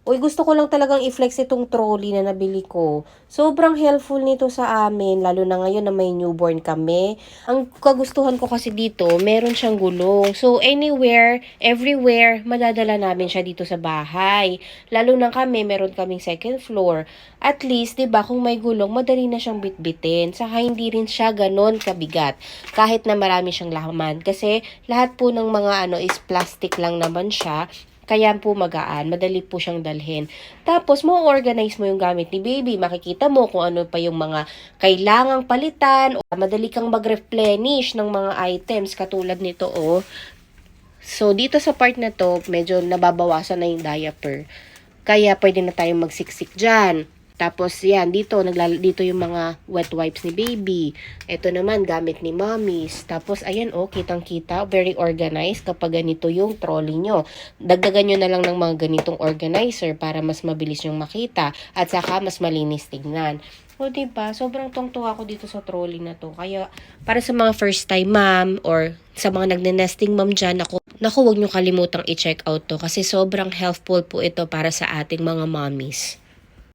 Uy, gusto ko lang talagang i-flex itong trolley na nabili ko. Sobrang helpful nito sa amin, lalo na ngayon na may newborn kami. Ang kagustuhan ko kasi dito, meron siyang gulong. So, anywhere, everywhere, madadala namin siya dito sa bahay. Lalo na kami, meron kaming second floor. At least, 'di ba, kung may gulong, madali na siyang bitbitin. Saka hindi rin siya ganon kabigat. Kahit na marami siyang laman. Kasi lahat po ng mga ano is plastic lang naman siya. Kaya po magaan, madali po siyang dalhin. Tapos, mo-organize mo yung gamit ni baby. Makikita mo kung ano pa yung mga kailangang palitan. O madali kang mag-replenish ng mga items katulad nito, oh. So, dito sa part na to, medyo nababawasan na yung diaper. Kaya pwede na tayong magsiksik dyan. Tapos yan, dito yung mga wet wipes ni baby. Ito naman, gamit ni mommies. Tapos ayan oh, kitang-kita, very organized kapag ganito yung trolley nyo. Dagdagan nyo na lang ng mga ganitong organizer para mas mabilis yung makita. At saka mas malinis tignan. O diba, sobrang tungtuwa ako dito sa trolley na to. Kaya para sa mga first time mom or sa mga nagne-nesting mom dyan, naku, huwag nyo kalimutang i-check out to kasi sobrang helpful po ito para sa ating mga mommies.